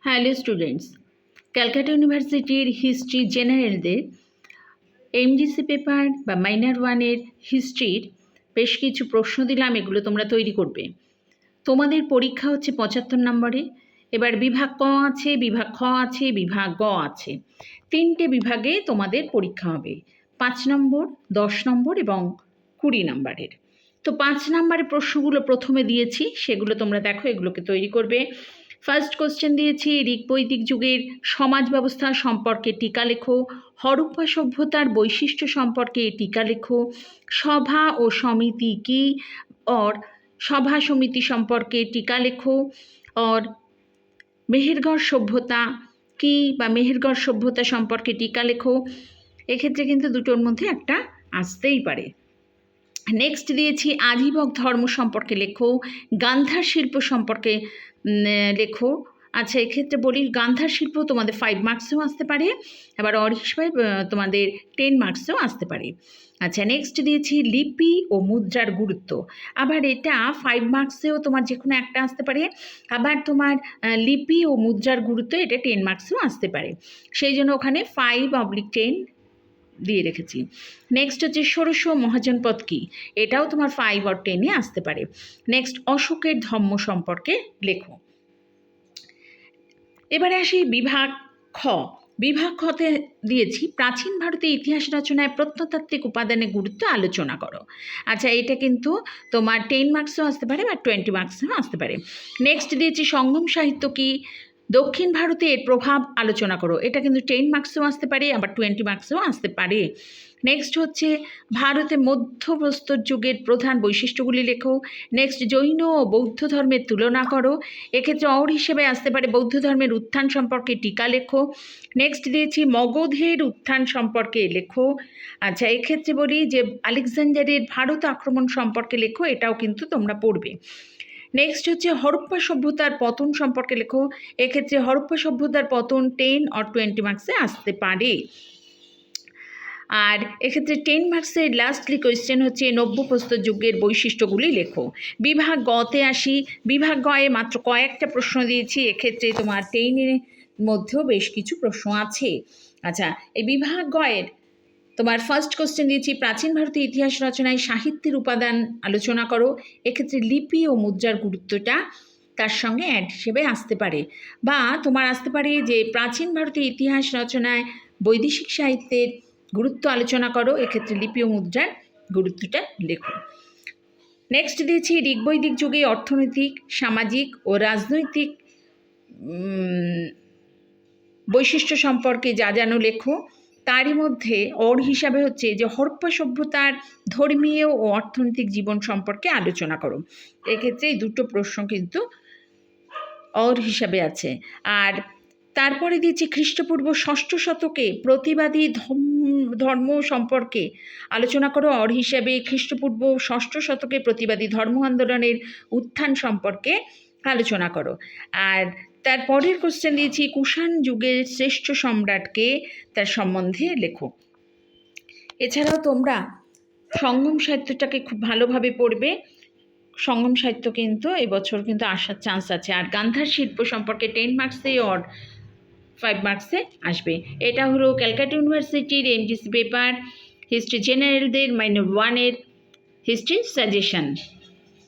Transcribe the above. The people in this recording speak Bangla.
হ্যালো স্টুডেন্টস, ক্যালকাটা ইউনিভার্সিটির হিস্ট্রি জেনারেলদের এমজিসি পেপার বা মাইনার ওয়ানের হিস্ট্রির বেশ কিছু প্রশ্ন দিলাম, এগুলো তোমরা তৈরি করবে। তোমাদের পরীক্ষা হচ্ছে 75 নম্বরে। এবার বিভাগ ক আছে, বিভাগ খ আছে, বিভাগ গ আছে। 3টে বিভাগে তোমাদের পরীক্ষা হবে, 5 নম্বর, 10 নম্বর এবং 20 নম্বরের। তো 5 নম্বরের প্রশ্নগুলো প্রথমে দিয়েছি, সেগুলো তোমরা দেখো, এগুলোকে তৈরি করবে। ফার্স্ট কোশ্চেন দিয়েছি, ঋগ্বৈদিক যুগের সমাজ ব্যবস্থা সম্পর্কে টিকা লেখো। হরপ্পা সভ্যতার বৈশিষ্ট্য সম্পর্কে টিকা লেখো। সভা ও সমিতি কি और সভা সমিতি সম্পর্কে টিকা লেখো। और মেহেরগড় সভ্যতা কি বা মেহেরগড় সভ্যতা সম্পর্কে টিকা লেখো। এক্ষেত্রে কিন্তু দুটোর মধ্যে একটা আসতেই পারে। নেক্সট দিয়েছি আজীবক ধর্ম সম্পর্কে লেখো, গান্ধার শিল্প সম্পর্কে লেখো। আচ্ছা, এক্ষেত্রে বলি গান্ধার শিল্প তোমাদের 5 মার্কসেও আসতে পারে, আবার অর হিসেবে তোমাদের 10 মার্কসেও আসতে পারে। আচ্ছা, নেক্সট দিয়েছি লিপি ও মুদ্রার গুরুত্ব। আবার এটা 5 মার্কসেও তোমার যে কোনো একটা আসতে পারে, আবার তোমার লিপি ও মুদ্রার গুরুত্ব এটা 10 মার্কসেও আসতে পারে, সেই জন্য ওখানে 5/10 দিয়ে রেখেছি। নেক্সট হচ্ছে ষোড়শ মহাজনপদ কি, এটাও তোমার 5 or 10-এ আসতে পারে। নেক্সট অশোকের ধম্ম সম্পর্কে লেখো। এবারে আসি বিভাগ খ। বিভাগ খতে দিয়েছি প্রাচীন ভারতের ইতিহাস রচনায় প্রত্নতাত্ত্বিক উপাদানের গুরুত্ব আলোচনা করো। আচ্ছা, এটা কিন্তু তোমার 10 মার্কসও আসতে পারে বা 20 মার্কসও আসতে পারে। নেক্সট দিয়েছি সঙ্গম সাহিত্য কি, দক্ষিণ ভারতে এর প্রভাব আলোচনা করো। এটা কিন্তু 10 মার্কসও আসতে পারে, আবার 20 মার্কসও আসতে পারে। নেক্সট হচ্ছে ভারতে মধ্যপ্রস্তর যুগের প্রধান বৈশিষ্ট্যগুলি লেখো। নেক্সট জৈন ও বৌদ্ধ ধর্মের তুলনা করো। এক্ষেত্রে অর হিসেবে আসতে পারে বৌদ্ধ ধর্মের উত্থান সম্পর্কে টিকা লেখো। নেক্সট দিয়েছি মগধের উত্থান সম্পর্কে লেখো। আচ্ছা, এক্ষেত্রে বলি যে আলেকজান্ডারের ভারত আক্রমণ সম্পর্কে লেখো, এটাও কিন্তু তোমরা পড়বে। নেক্সট হচ্ছে হরপ্পা সভ্যতার পতন সম্পর্কে লেখো। এক্ষেত্রে হরপ্পা সভ্যতার পতন 10 or 20 মার্কসে আসতে পারে। আর এক্ষেত্রে 10 মার্কসের লাস্টলি কোয়েশ্চেন হচ্ছে নব্যপ্রস্তর যুগের বৈশিষ্ট্যগুলি লেখো। বিভাগ গতে আসি। বিভাগ গয়ে মাত্র কয়েকটা প্রশ্ন দিয়েছি, এক্ষেত্রে তোমার 10-এর মধ্যেও বেশ কিছু প্রশ্ন আছে। আচ্ছা, এই বিভাগ গয়ের তোমার ফার্স্ট কোশ্চেন দিয়েছি প্রাচীন ভারতের ইতিহাস রচনায় সাহিত্যের উপাদান আলোচনা করো। এক্ষেত্রে লিপি ও মুদ্রার গুরুত্বটা তার সঙ্গে অ্যাড হিসেবে আসতে পারে, বা তোমার আসতে পারে যে প্রাচীন ভারতের ইতিহাস রচনায় বৈদেশিক সাহিত্যের গুরুত্ব আলোচনা করো। এক্ষেত্রে লিপি ও মুদ্রার গুরুত্বটা লেখো। নেক্সট দিয়েছি ঋগ্বৈদিক যুগে অর্থনৈতিক, সামাজিক ও রাজনৈতিক বৈশিষ্ট্য সম্পর্কে যা জানো লেখো। তারই মধ্যে অর হিসাবে হচ্ছে যে হরপ্পা সভ্যতার ধর্মীয় ও অর্থনৈতিক জীবন সম্পর্কে আলোচনা করো। এক্ষেত্রে এই দুটো প্রশ্ন কিন্তু অর হিসাবে আছে। আর তারপরে দিয়েছি খ্রিস্টপূর্ব 6ষ্ঠ শতকে প্রতিবাদী ধর্ম সম্পর্কে আলোচনা করো। অর হিসাবে খ্রিস্টপূর্ব 6ষ্ঠ শতকে প্রতিবাদী ধর্ম আন্দোলনের উত্থান সম্পর্কে আলোচনা করো। আর তারপরের কোশ্চেন দিয়েছি কুষাণ যুগের শ্রেষ্ঠ সম্রাটকে, তার সম্বন্ধে লেখো। এছাড়াও তোমরা সঙ্গম সাহিত্যটাকে খুব ভালোভাবে পড়বে। সঙ্গম সাহিত্য কিন্তু এবছর কিন্তু আসার চান্স আছে। আর গান্ধার শিল্প সম্পর্কে 10 মার্কসে আর 5 মার্কসে আসবে। এটা হলো ক্যালকাটা ইউনিভার্সিটির এমজিসি পেপার হিস্ট্রি জেনারেলদের মাইনর 1-এর হিস্ট্রি সাজেশন।